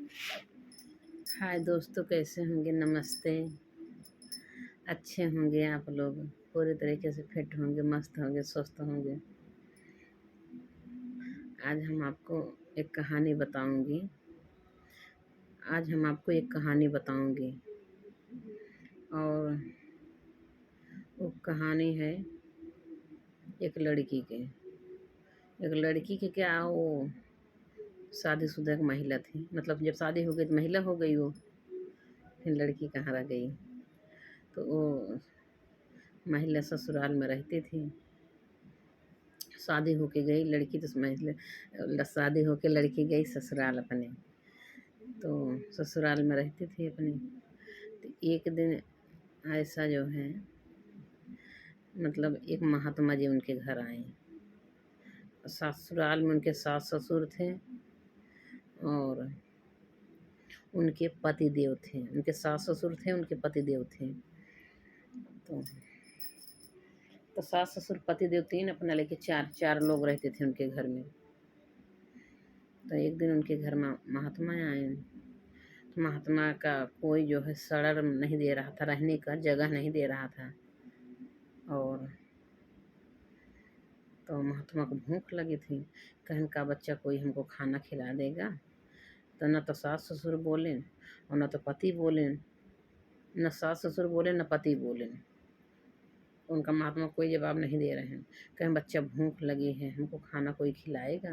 हाय दोस्तों, कैसे होंगे? नमस्ते। अच्छे होंगे आप लोग? पूरे तरीके से फिट होंगे, मस्त होंगे, स्वस्थ होंगे। आज हम आपको एक कहानी बताऊंगी। आज हम आपको एक कहानी बताऊंगी और वो कहानी है एक लड़की के। एक लड़की के क्या, वो शादीशुदा एक महिला थी। मतलब जब शादी हो गई तो महिला हो गई वो, फिर लड़की कहाँ रह गई। तो वो महिला ससुराल में रहती थी। शादी होके गई लड़की, तो महिला शादी होके लड़की गई ससुराल अपने। तो ससुराल में रहती थी अपनी। तो एक दिन ऐसा जो है, मतलब एक महात्मा जी उनके घर आए। ससुराल में उनके सास ससुर थे और उनके पति देव थे। उनके सास ससुर थे, उनके पति देव थे। तो सास ससुर पति देव तीन, अपना लेके चार चार लोग रहते थे उनके घर में। तो एक दिन उनके घर में महात्मा आए। तो महात्मा का कोई जो है सड़र नहीं दे रहा था, रहने का जगह नहीं दे रहा था। और तो महात्मा को भूख लगी थी। कहन का बच्चा कोई हमको खाना खिला देगा। तो न तो सास ससुर बोले और न तो पति बोले। न सास ससुर बोले न पति बोले। उनका महात्मा कोई जवाब नहीं दे रहे हैं। कहें बच्चा भूख लगी है, हमको खाना कोई खिलाएगा,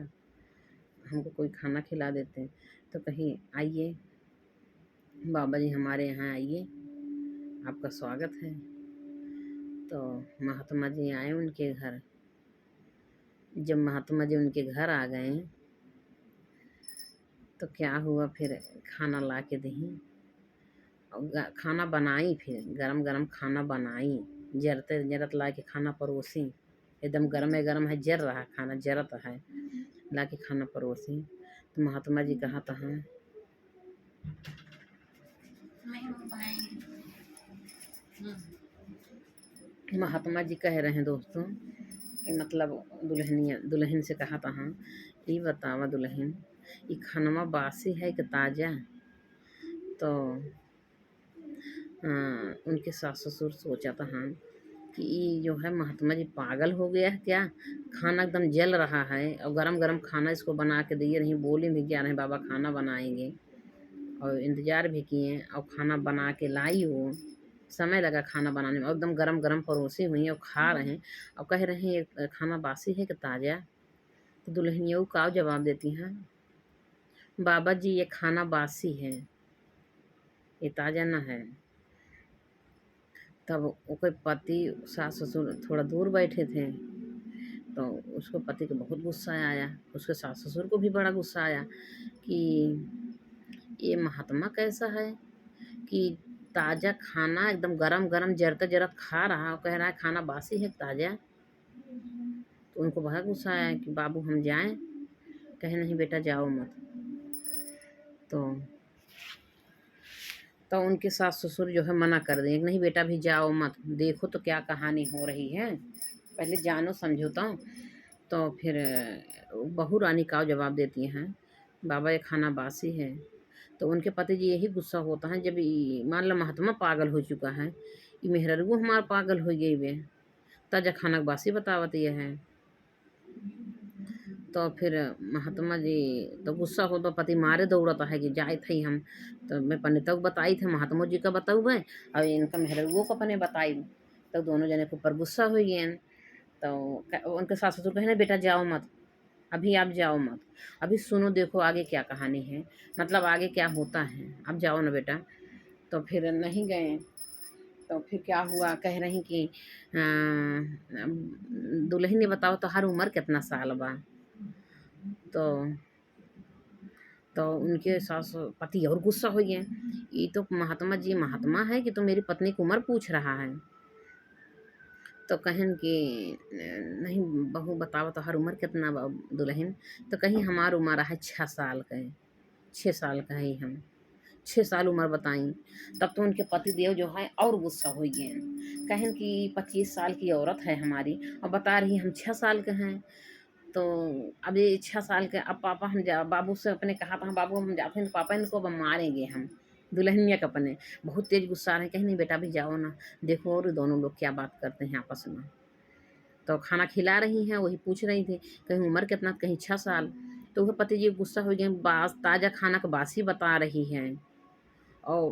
हमको कोई खाना खिला देते हैं। तो कहीं आइए बाबा जी, हमारे यहाँ आइए, आपका स्वागत है। तो महात्मा जी आए उनके घर। जब महात्मा जी उनके घर आ गए तो क्या हुआ, फिर खाना ला के दी और खाना बनाई। फिर गरम गरम खाना बनाई, जरते जरत ला के खाना परोसी। एकदम गरमे गरम है, जर रहा खाना, जरत है, ला के खाना परोसी। तो महात्मा जी कहा था हाँ महात्मा जी कह रहे हैं दोस्तों कि मतलब दुल्हन से कहा था हाँ, ये बतावा दुल्हन, ये खानवा बासी है कि ताज़ा? तो उनके सास ससुर सोचा था हाँ कि ये जो है महात्मा जी पागल हो गया है क्या। खाना एकदम जल रहा है और गरम गरम खाना इसको बना के दिए रही, बोले भी क्या रहे बाबा खाना बनाएंगे, और इंतज़ार भी किए और खाना बना के लाई। वो समय लगा खाना बनाने में और एकदम गरम गरम परोसी हुई और खा रहे हैं और कह रहे हैं ये खाना बासी है कि ताज़ा। तो दुल्हन ये का जवाब देती हैं, बाबा जी ये खाना बासी है, ये ताज़ा ना है। तब उसके पति सास ससुर थोड़ा दूर बैठे थे। तो उसको पति को बहुत गुस्सा आया, उसके सास ससुर को भी बड़ा गुस्सा आया कि ये महात्मा कैसा है कि ताज़ा खाना एकदम गरम गरम जरता जरत खा रहा और कह रहा है खाना बासी है ताज़ा। तो उनको बहुत गुस्सा आया कि बाबू हम जाएं। कहे नहीं बेटा जाओ मत। तो उनके सास ससुर जो है मना कर दें, नहीं बेटा भी जाओ मत, देखो तो क्या कहानी हो रही है, पहले जानो समझो। तो फिर बहू रानी का जवाब देती हैं, बाबा ये खाना बासी है। तो उनके पति जी यही गुस्सा होता है जब मान लो महात्मा पागल हो चुका है, ये मेहररुआ हमार पागल हो गई वे, ताजा खाना बासी बतावत ये है। तो फिर महात्मा जी तो गुस्सा हो तो पति मारे दौड़ता है कि जाए थे हम। तो मैं पंडित को बताई थे, महात्मा जी का बताऊ है और इनका मेहररुओं को अपने बताई। तो दोनों जने के ऊपर गुस्सा हो गए। तो उनके सास ससुर कहे ना बेटा जाओ मत, अभी आप जाओ मत, अभी सुनो देखो आगे क्या कहानी है, मतलब आगे क्या होता है, आप जाओ ना बेटा। तो फिर नहीं गए। तो फिर क्या हुआ, कह रही कि दुल्हन ने बताओ तो हर उम्र कितना साल बा। तो उनके सास पति और गुस्सा हो गए, ये तो महात्मा जी महात्मा है कि तो मेरी पत्नी की उम्र पूछ रहा है। तो कहन कि नहीं बहू बताओ तो हर उम्र कितना दुल्हन। तो कहीं हमार उम्र है 6 साल का है, 6 साल का है हम, 6 साल उम्र बताई। तब तो उनके पति देव जो है और गुस्सा हो गए, कहन कि 25 साल की औरत है हमारी और बता रही हम 6 साल के हैं। तो अभी 6 साल के अब पापा हम जा बाबू से अपने कहा था बाबू हम जाते हैं तो पापा इनको अब मारेंगे हम दुल्हनिया के अपने बहुत तेज गुस्सा आ रहे हैं कहीं नहीं बेटा अभी जाओ ना देखो और दोनों लोग क्या बात करते हैं आपस में। तो खाना खिला रही हैं वही पूछ रही थी कहीं उम्र कितना कहीं 6 साल। तो वह पति जी गुस्सा हो गए बास ताज़ा खाना का बासी बता रही हैं और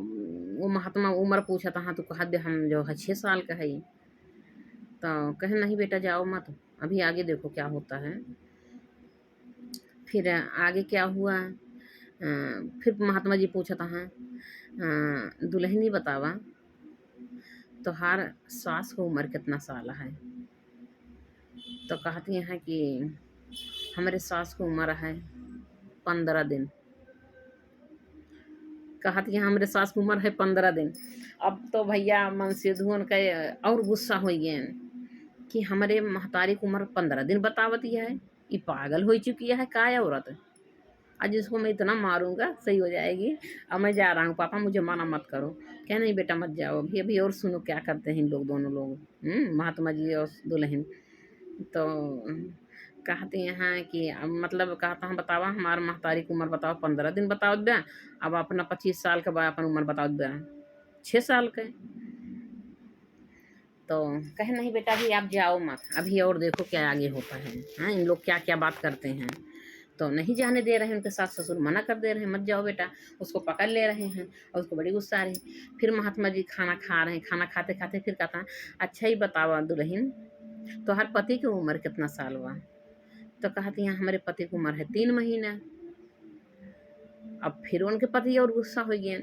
वो महात्मा उम्र पूछा था हाँ तो कहा दे हम जो है 6 साल का है ये। तो कहे नहीं बेटा जाओ मत अभी आगे देखो क्या होता है। फिर आगे क्या हुआ फिर महात्मा जी पूछा था हाँ दुल्हनी बतावा तोहार सास को उम्र कितना साल है। तो कहती हैं कि हमारे सास को उम्र है 15 दिन। कहती हैं हमारे सास को उम्र है 15 दिन। अब तो भैया मनसेधु उनका और गुस्सा हो गए कि हमारे महतारी की उम्र 15 दिन बतावती है ये पागल हो चुकी है का औरत। आज इसको मैं इतना मारूंगा सही हो जाएगी। अब मैं जा रहा हूँ पापा मुझे मना मत करो। क्या नहीं बेटा मत जाओ अभी अभी और सुनो क्या करते हैं इन लोग दोनों लोग महात्मा जी और दुल्हन। तो कहते हैं कि अब मतलब कहता हूँ बतावा हमार महतारी की उम्र बताओ 15 दिन बताओ दिया। अब अपना 25 साल के बाद अपन उम्र बताओ दिया 6 साल के। तो कहे नहीं बेटा अभी आप जाओ मत अभी और देखो क्या आगे होता है। हाँ इन लोग क्या क्या बात करते हैं। तो नहीं जाने दे रहे हैं उनके सास ससुर मना कर दे रहे हैं मत जाओ बेटा। उसको पकड़ ले रहे हैं और उसको बड़ी गुस्सा आ रही है। फिर महात्मा जी खाना खा रहे हैं खाना खाते खाते फिर कहता है अच्छा ही बताओ दुल्हन तो हर पति की उम्र कितना साल हुआ। तो कहती हैं हमारे पति की उम्र है 3 महीना। अब फिर उनके पति और गुस्सा हो गए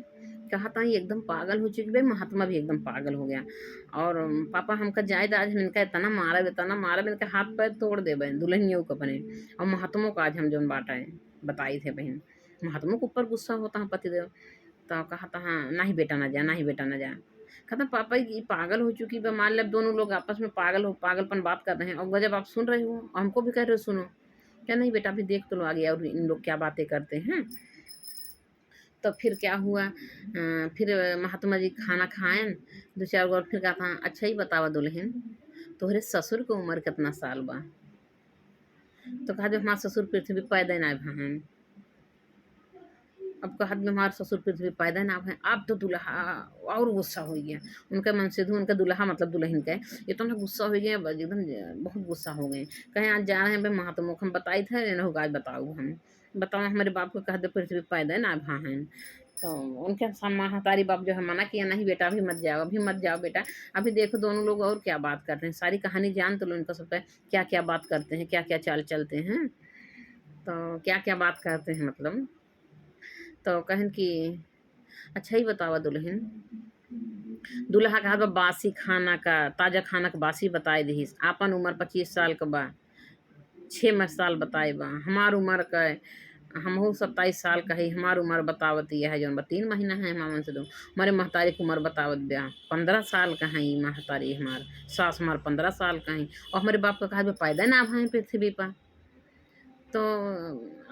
कहा था ये एकदम पागल हो चुकी भाई महात्मा भी एकदम पागल हो गया। और पापा हमका जायद आज हम इनका इतना मारा इनका हाथ पैर तोड़ दे बहन दुल्हनियों को अपने और महात्मों को आज हम जो बांटाए बताई थे बहन महात्मों के ऊपर गुस्सा होता है पतिदेव। तो कहा था हाँ नहीं बेटा ना जा नहीं बेटा ना जा। कहता पापा ये पागल हो चुकी है मान लो दोनों लोग आपस में पागलपन बात कर रहे हैं और गजब आप सुन रहे हो हमको भी कह रहे हो सुनो। क्या नहीं बेटा अभी देख तो लो आगे और इन लोग क्या बातें करते हैं। तो फिर क्या हुआ फिर महात्मा जी खाना खाएं 2-4 गौर फिर कहा अच्छा ही बतावा दुल्हन तोहरे ससुर की उम्र कितना साल बा। तो कहा जो हमारे ससुर पृथ्वी पैदा ना भान। अब कहा हमारे ससुर पृथ्वी पैदा ना भाई अब तो दुल्हा और गुस्सा हो गया। उनका मनसेधु उनका दुल्हा मतलब दुल्हन का ये तो ना गुस्सा हो गया एकदम बहुत गुस्सा हो गए। कहीं आज जा रहे हैं भाई महात्मा को हम बताए थे आज बताओ हम बताओ हमारे बाप को कह दे पृथ्वी पैदा ना भान। तो उनके महतारी बाप जो है मना किया नहीं बेटा अभी मत जाओ बेटा अभी देखो दोनों लोग और क्या बात करते हैं सारी कहानी जान तो लो इनका सबका क्या क्या बात करते हैं क्या क्या चाल चलते हैं। तो क्या क्या बात करते हैं मतलब। तो कहन कि अच्छा ही बतावा दुल्हन दूल्हा कहा बासी खाना का ताज़ा खाना का बासी बताए दीस आपन उम्र 25 साल के बा 6 साल बताए बा हमार उम्र का हमहू 27 साल का है हमार उम्र बतावती है जो 3 महीना है हमारे से दो हमारे महतारी की उम्र बतावत ब्याह 15 साल का है महतारी हमार सास हमार 15 साल का है और हमारे बाप का कहा पैदा ना भाई पृथ्वी पर। तो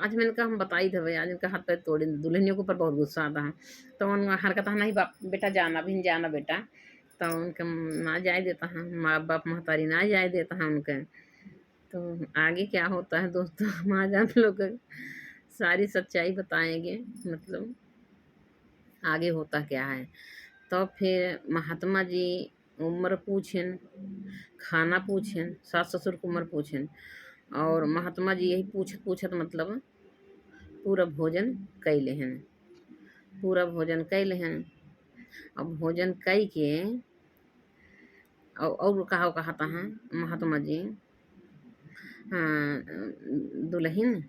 आज मैंने कहा हम बताई थे भाई आज इनका हाथ पैर तोड़े दुल्हनियों के ऊपर बहुत गुस्सा आता है। तो उन हरकत नहीं बाप बेटा जाना भी नहीं जाना बेटा। तो उनके ना जाए देता है माँ बाप महतारी ना जाए देता है उनके। तो आगे क्या होता है दोस्तों हम आज आप लोग सारी सच्चाई बताएंगे मतलब आगे होता क्या है। तो फिर महात्मा जी उम्र पूछें खाना पूछें सास ससुर की उम्र पूछें और महात्मा जी यही पूछत पूछत मतलब पूरा भोजन कैले हैं पूरा भोजन कैले हैं। अब भोजन कई के और कहा है महात्मा जी दुल्हन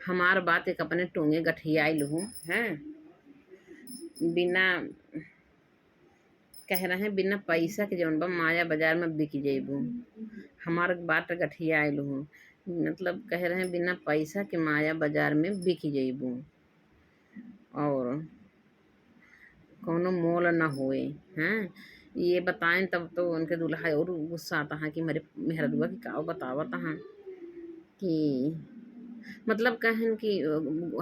हमार बात एक अपने टोंगे गठियाई लूँ हैं बिना कह रहे हैं बिना पैसा के जौन बा माया बाजार में बिक जेबू हमार बात गठियाई लूँ मतलब कह रहे हैं बिना पैसा के माया बाजार में बिक जेबू और कोनो मोल न होए हैं। ये बताएं तब तो उनके दूल्हा और गुस्सा आता है कि मेरे मेहरदुआ की का बतावत हैं कि मतलब कहन कि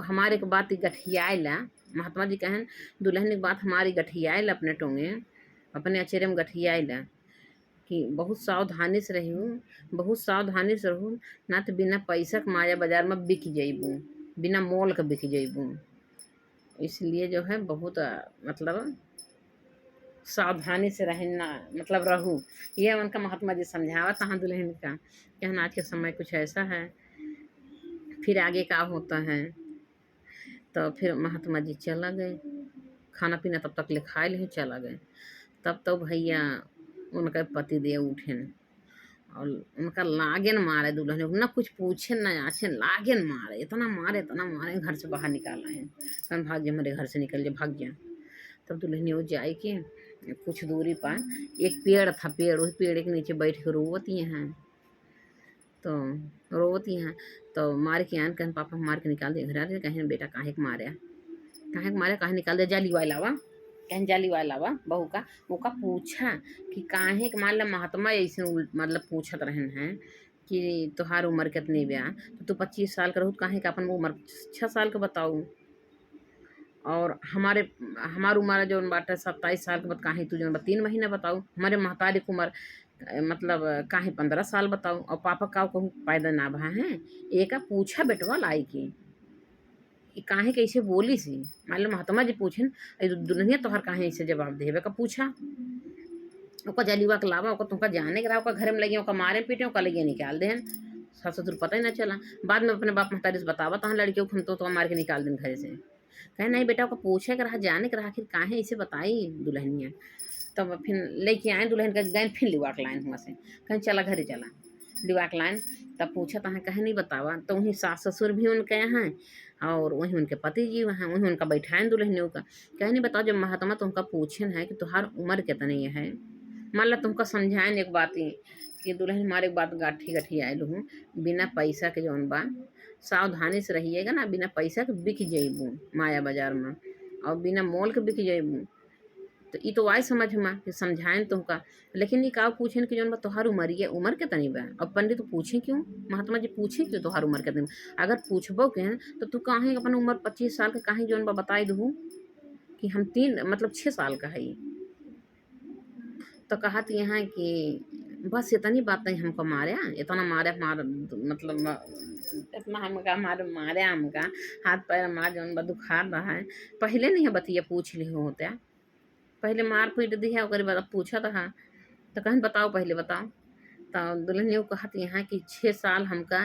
हमारे एक बात गठियाला महात्मा जी कहन दुल्हन की बात हमारी गठियाल अपने टोंगे अपने अचेरे में गठियाला कि बहुत सावधानी से रहूँ, बहुत सावधानी से रहूँ, ना तो बिना पैसा के माया बाजार में बिक जइबू, बिना मोल के बिक जइबू। इसलिए जो है बहुत मतलब सावधानी से रहना मतलब रहूँ। ये उनका महात्मा जी समझावत हाँ दुल्हन का कि हन आज के समय कुछ ऐसा है, फिर आगे का होता है। तो फिर महात्मा जी चला गए, खाना पीना तब तक ले खाए ले चला गए। तब तो भैया उनका पति देव उठेन और उनका लागेन मारे दुल्हन को, ना कुछ पूछे ना आछे, लागेन मारे, इतना मारे घर से बाहर निकाला है। कहन भाग जा, मेरे घर से निकल जा, भाग जा। तब दुल्हन वो जाए के कुछ दूरी पर एक पेड़ था, पेड़, उस पेड़ के नीचे बैठ के रोवती हैं। तो रोवती हैं तो मार के आन, कहन पापा मार के निकाल दे घर। कहें बेटा काहे के मारे, काहे के मारे, काहे निकाल दे, जा लिवा लावा। कहन जा लिवा लावा बहू का। ओका पूछा कि काहे के, मान ला महात्मा ऐसे मतलब पूछत रहन हैं कि तोहार उम्र कितनी ब्या, तो तू 25 साल का रहू, काहे का अपन उम्र 6 साल का बताऊ, और हमार उम्र जो बाटे 27 साल के बाद, काहे तू जो 3 महीना बताऊ, हमारे महतारी की उम्र मतलब काहे 15 साल बताऊ, और पापा का कहूँ पैदा ना भा हैं। एका पूछा बेटवा लाई की काहे के ऐसे बोली सी। मान लो महात्मा जी पूछन दुल्हनिया तोहर काहे ऐसे जवाब देवे का पूछा। ओका जलीवा के लावा, ओका तुमका जाने के रहा, ओका घर में लगी, ओका मारे पीटे, ओका लगे निकाल देन। सास ससुर पता ही ना चला। बाद में अपने बाप महतारी से बतावा तहाँ लड़कियों को हम तो मार के निकाल देन घर से। कहे नहीं बेटा, ओका पूछे के रहा, जाने के रहा, आखिर काहे ऐसे बताई दुल्हनिया। तब फिर लेके आए दुल्हन का गए, फिर लिवा के लाइन हुआ से, कहीं चला घरे चला लिवा के लाइन। तब पूछा तहाँ कहे नहीं बतावा, तो वहीं सास ससुर भी उनके हैं और वहीं उनके पति जी हैं, वहीं उनका बैठाएन दुल्हनियों का। कहे नहीं बताओ, जब महात्मा तुमका पूछन है कि तुम्हार उम्र कितनी है, मान ला तुमका समझाएन एक बात ही कि दुल्हन हमारे एक बात गाठी गठी आयल हूँ, बिना पैसा के जौन बा सावधानी से रहिएगा ना, बिना पैसा के बिक जइबू माया बाजार में, और बिना मोल के बिक जइबू। तो ये तो आए समझ में कि समझाएं तुमका। लेकिन ये का पूछेन कि जौन बा तोहार उम्र कितनी बा। अब पंडित तो पूछे क्यों, महात्मा जी पूछे क्यों तोहार उम्र कितनी बा। अगर पूछबो के तो तू काहे अपन उम्र 25 साल का काहे जौन बा बताई दू कि हम 6 साल का है। तो कहत यहाँ कि बस इतनी बात नहीं हमको मारे, इतना मारे हमारा मतलब इतना हमका मारे हमका हाथ पैर मार जौन बा दुखा रहा है। पहले नहीं बतिया पूछ ली होता, पहले मार पीट दी है, ओकरे बाद पूछा था। तो कहन बताओ, पहले बताओ। तो दुल्हन ने कहत यहाँ कि 6 साल हमका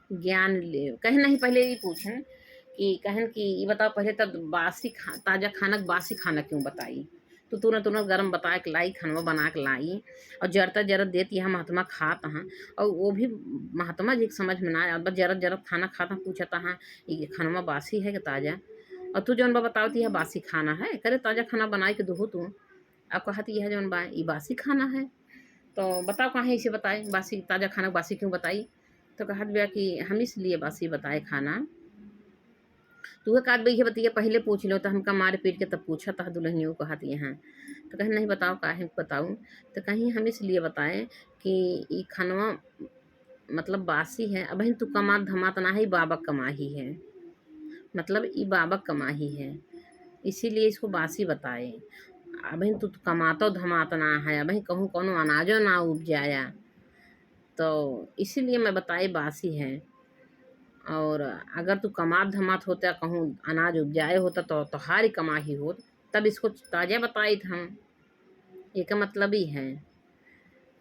ज्ञान ले। कहे नहीं, पहले ये पूछन कि कहन कि ये बताओ पहले, तब ताज़ा खाना बासी खाना क्यों बताई। तो तुरंत तुरंत गरम बता के लाई, खाना बना के लाई, और जरता जरत देती है महात्मा खाता हाँ। और वो भी महात्मा जी के समझ में ना आया, बस जरत जरत खाना खाता, पूछता हाँ ये खाना बासी है कि ताज़ा। और तू जौन बा बतावती है बासी खाना है, करे ताज़ा खाना बनाए के दो तू। अब कहती है जौन बा ये बासी खाना है, तो बताओ कहाँ इसे बताए बासी, ताज़ा खाना बासी क्यों बताई। तो कहत बिया कि हम इसलिए बासी बताए खाना, तू काट बही बतिया पहले पूछ लो, तो हमका मार पीट के तब पूछा था दुल्हनियों कहत यहाँ। तो कहीं नहीं बताओ काहे बताऊँ। तो कहीं हम इसलिए बताएं कि ये खानवा मतलब बासी है। अब तू कमात धमात ना है, बाबा कमाही है, मतलब ये बाबा कमाही है, इसीलिए इसको बासी बताए। अब तू कमातो धमात ना है, अब कहूँ कोनो अनाजो ना उपजाया, तो इसीलिए मैं बताए बासी है। और अगर तू कमात धमात होता, कहूँ अनाज उपजाए होता, तो तोहारी कमाही हो, तब इसको ताज़ा बताई हम। एक मतलब ही है।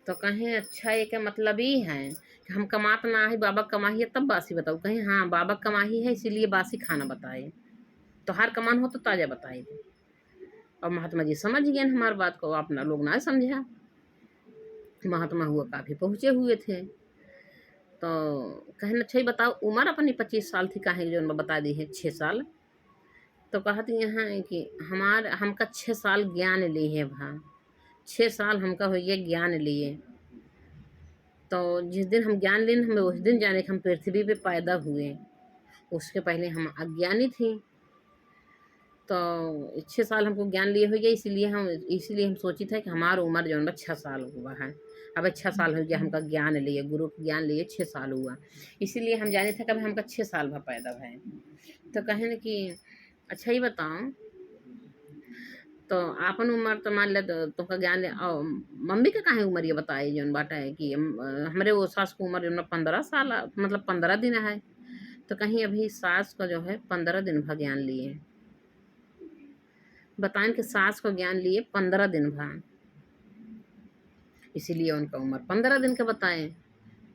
तो कहें अच्छा एक मतलब ही है कि हम कमात ना है, बाबा कमाही है, तब बासी बताऊँ। कहें हाँ बाबा कमाही है, इसीलिए बासी खाना बताए, तोहार कमान हो तो ताज़ा बताई दे। और महात्मा जी समझ गए हमारी बात को, अपना लोग ना समझा। महात्मा हुआ काफ़ी पहुँचे हुए थे। तो कहन अच्छा ही बताओ उम्र अपनी 25 साल थी, काहे जो बता दी है 6 साल। तो कहती यहाँ कि हमका 6 साल ज्ञान लिए भा, 6 साल हमका हो गया ज्ञान लिए। तो जिस दिन हम ज्ञान लिए हमें उस दिन जाने कि हम पृथ्वी पे पैदा हुए, उसके पहले हम अज्ञानी थी। तो 6 साल हमको ज्ञान लिए हो गया, इसीलिए हम सोची था कि हमारा उम्र जो है 6 साल हुआ है। अब 6 साल हो गया हमका ज्ञान लिए, गुरु ज्ञान लिए 6 साल हुआ, इसीलिए हम जाने थे कभी हमका 6 साल पैदा है। तो कहें कि अच्छा ही बताओ, तो आपन उम्र तो मान ले तो तुमका ज्ञान ले और मम्मी के काहे उम्र ये बताए जौन बाटा है कि हमरे वो सास को उम्र जौन 15 साल मतलब 15 दिन है। तो कहीं अभी सास का जो है 15 दिन भा ज्ञान लिए, बताएं कि सास को ज्ञान लिए 15 दिन भा, इसीलिए उनका उम्र 15 दिन का बताएं।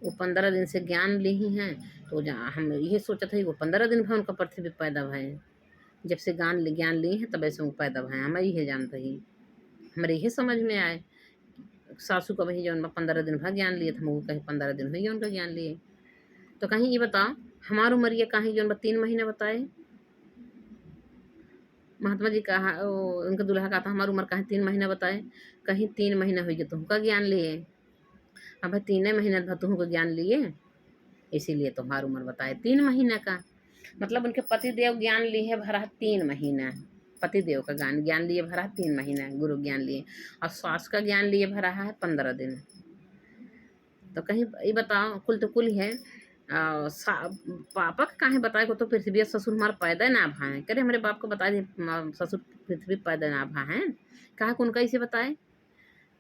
वो 15 दिन से ज्ञान ली ही हैं। तो हम ये सोचा था कि वो 15 दिन भा उनका पृथ्वी पे पैदा भय, जब से ज्ञान ली है तब ऐसे वो पैदा भय, हमें ये जानते ही हमारे ये समझ में आए। सासू का वही जौन 15 दिन भा ज्ञान लिए थे, हम कहीं 15 दिन हुई उनका ज्ञान लिए। तो कहीं ये बताओ हमारी उम्र ये कहीं जौन 3 महीने बताए। महात्मा जी कहा उनका दूल्हा कहा था हमारी उम्र कहीं 3 महीने बताए, कहीं 3 महीने हुई तुमका ज्ञान लिए। अब भाई 3 महीने तुमको ज्ञान लिए, इसीलिए तुम्हारी उम्र बताए 3 महीने का। मतलब उनके पति देव ज्ञान लिए है भरा 3 महीना, पति देव का ज्ञान लिए भरा 3 महीना गुरु ज्ञान लिए, और सास का ज्ञान लिए भरा है 15 दिन। तो कहीं ये बताओ कुल तो कुल है पापा का काहे बताए को तो पृथ्वी ससुर हमारा पैदा ना भा है, करे हमारे बाप को बता दिए ससुर पृथ्वी पैदा ना भा है, कहा को उनका इसे बताए।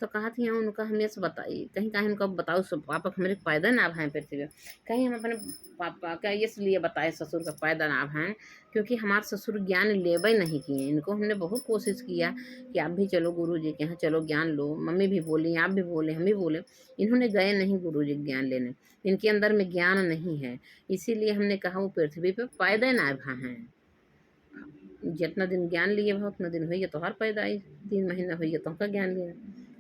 तो कहा थी हाँ उनका हमें से बताइए, कहीं कहीं उनका बताओ सब पापा का हमारे पैदा ना भाई पृथ्वी पे, कहीं हम अपने पापा का इसलिए बताए ससुर का पैदा ना भाई क्योंकि हमारे ससुर ज्ञान लेवे नहीं किए। इनको हमने बहुत कोशिश किया कि आप भी चलो गुरु जी के यहाँ चलो ज्ञान लो, मम्मी भी बोली आप भी बोले हम भी बोले, इन्होंने गए नहीं गुरु जी ज्ञान लेने, इनके अंदर में ज्ञान नहीं है, इसीलिए हमने कहा वो पृथ्वी पे पैदा ना भा हैं। जितना दिन ज्ञान लिए भाव उतना दिन हुई तो हर पैदाइश, 3 महीने हुई तो हमका ज्ञान लिया,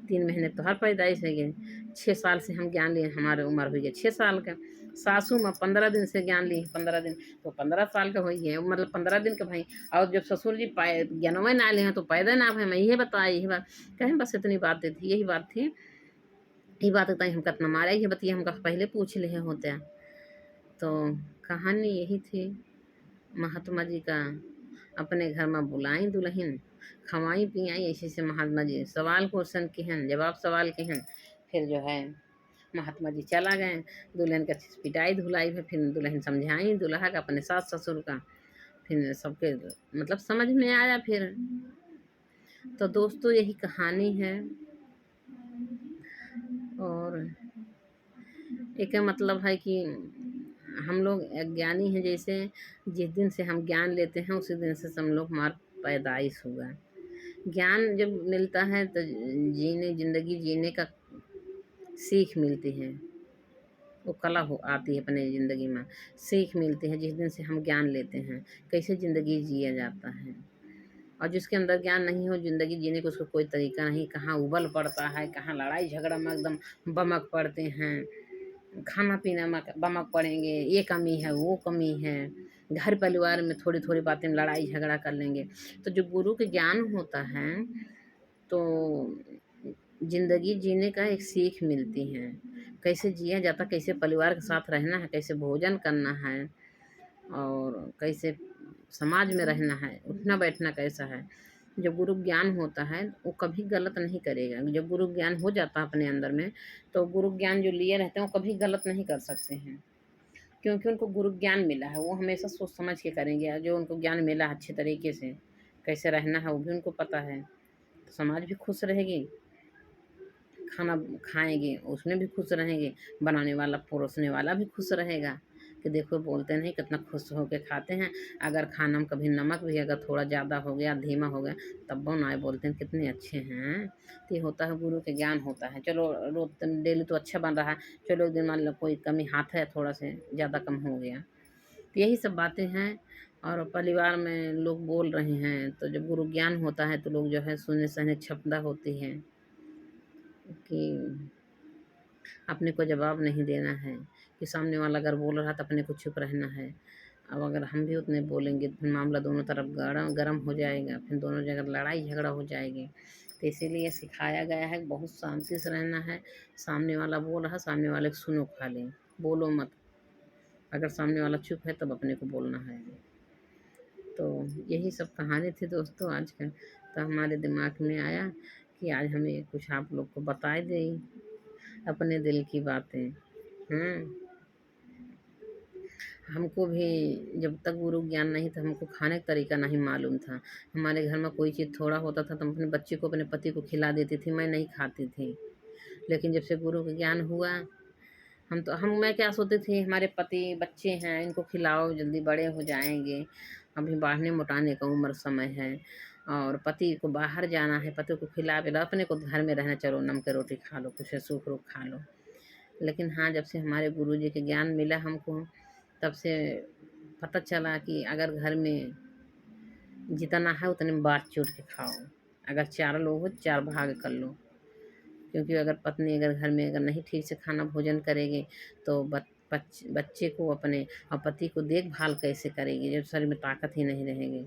3 महीने तो हर पैदाइश है गए। 6 साल से हम ज्ञान लिए, हमारे उम्र हुई है 6 साल का। सासू में 15 दिन से ज्ञान ली, 15 दिन तो 15 साल का हुई है, मतलब 15 दिन का भाई। और जब ससुर जी ज्ञानवे ना ले हैं तो पैदा ना भाई, मैं यही बताया यही बात कहें, बस इतनी बातें थी, यही बात थी, यही बात होता है हम कितना मारा ये बतिया हमका पहले पूछ ले होते। तो कहानी यही थी महात्मा जी का, अपने घर में बुलाई दुल्हन खवाई पियाई, ऐसे से महात्मा जी सवाल क्वेश्चन के हैं जवाब सवाल के हैं। फिर जो है महात्मा जी चला गए, दुल्हन का पिटाई धुलाई है, फिर दुल्हन समझाई दूल्हा का अपने सास ससुर का, फिर सबके मतलब समझ में आया फिर। तो दोस्तों यही कहानी है, और एक मतलब है कि हम लोग अज्ञानी हैं, जैसे जिस दिन से हम ज्ञान लेते हैं उसी दिन से हम लोग हमारा पैदाइश हुआ। ज्ञान जब मिलता है तो ज़िंदगी जीने का सीख मिलती है, वो कला हो आती है अपने ज़िंदगी में, सीख मिलती है जिस दिन से हम ज्ञान लेते हैं कैसे ज़िंदगी जिया जाता है। और जिसके अंदर ज्ञान नहीं हो ज़िंदगी जीने का उसको कोई तरीका नहीं, कहाँ उबल पड़ता है, कहाँ लड़ाई झगड़ा में एकदम बमक पड़ते हैं, खाना पीना में बमक पड़ेंगे, ये कमी है वो कमी है, घर परिवार में थोड़ी थोड़ी बातें में लड़ाई झगड़ा कर लेंगे। तो जो गुरु के ज्ञान होता है तो ज़िंदगी जीने का एक सीख मिलती है, कैसे जिया जाता, कैसे परिवार के साथ रहना है, कैसे भोजन करना है, और कैसे समाज में रहना है, उठना बैठना कैसा है। जब गुरु ज्ञान होता है वो कभी गलत नहीं करेगा, जब गुरु ज्ञान हो जाता है अपने अंदर में तो गुरु ज्ञान जो लिए रहते हैं वो कभी गलत नहीं कर सकते हैं, क्योंकि उनको गुरु ज्ञान मिला है, वो हमेशा सोच समझ के करेंगे। जो उनको ज्ञान मिला है अच्छे तरीके से कैसे रहना है वो भी उनको पता है, तो समाज भी खुश रहेगी, खाना खाएंगे उसमें भी खुश रहेंगे, बनाने वाला परोसने वाला भी खुश रहेगा कि देखो बोलते नहीं कितना खुश होकर खाते हैं। अगर खाना में कभी नमक भी अगर थोड़ा ज़्यादा हो गया धीमा हो गया तब बनाए बोलते हैं कितने अच्छे हैं। तो ये होता है गुरु के ज्ञान होता है। चलो रोज डेली तो अच्छा बन रहा है, चलो एक दिन मान लो कोई कमी हाथ है थोड़ा से ज़्यादा कम हो गया, तो यही सब बातें हैं। और परिवार में लोग बोल रहे हैं तो जब गुरु ज्ञान होता है तो लोग जो है सुनने सहने क्षमता होती है कि अपने को जवाब नहीं देना है, कि सामने वाला अगर बोल रहा तो अपने को चुप रहना है। अब अगर हम भी उतने बोलेंगे तो फिर मामला दोनों तरफ गरम हो जाएगा, फिर दोनों जगह लड़ाई झगड़ा हो जाएगी। तो इसीलिए सिखाया गया है बहुत शांति से रहना है। सामने वाला बोल रहा सामने वाले को सुनो खाली, बोलो मत, अगर सामने वाला चुप है तब अपने को बोलना है। तो यही सब कहानी थी दोस्तों आज का, तो हमारे दिमाग में आया कि आज हमें कुछ आप लोग को बताए दें अपने दिल की बातें। हमको भी जब तक गुरु ज्ञान नहीं था, हमको खाने का तरीका नहीं मालूम था। हमारे घर में कोई चीज़ थोड़ा होता था तो हम अपने बच्चे को, अपने पति को खिला देती थी, मैं नहीं खाती थी। लेकिन जब से गुरु का ज्ञान हुआ, मैं क्या सोचती थी, हमारे पति बच्चे हैं, इनको खिलाओ, जल्दी बड़े हो जाएँगे, अभी बढ़ने-मोटाने का उम्र समय है और पति को बाहर जाना है, पति को खिला-पिला, अपने को घर में रहना, चलो नम के रोटी खा लो, कुछ सूख-रूख खा लो। लेकिन हाँ, जब से हमारे गुरुजी के ज्ञान मिला हमको, तब से पता चला कि अगर घर में जितना है उतने में बाँट-चूट के खाओ। अगर 4 लोग हो, 4 भाग कर लो। क्योंकि अगर पत्नी अगर घर में अगर नहीं ठीक से खाना भोजन करेगी, तो बच्चे को अपने और पति को देखभाल कैसे करेगी जब शरीर में ताकत ही नहीं रहेगी।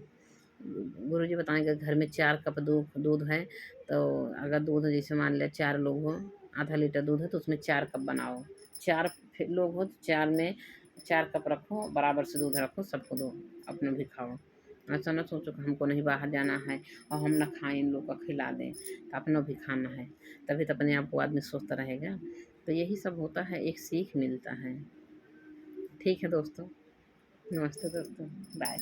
गुरुजी बताएँगे घर में 4 कप दूध है, तो अगर दूध जैसे मान लिया 4 लोग हों, आधा लीटर दूध है तो उसमें 4 कप बनाओ। 4 लोग हो तो 4 में 4 कप रखो, बराबर से दूध रखो, सबको दो, अपना भी खाओ। ऐसा ना सोचो कि हमको नहीं बाहर जाना है और हम ना खाएँ, इन लोग को खिला दें, तो अपना भी खाना है। तभी तो अपने आप को आदमी स्वस्थ रहेगा। तो यही सब होता है, एक सीख मिलता है। ठीक है दोस्तों, नमस्ते दोस्तों, बाय।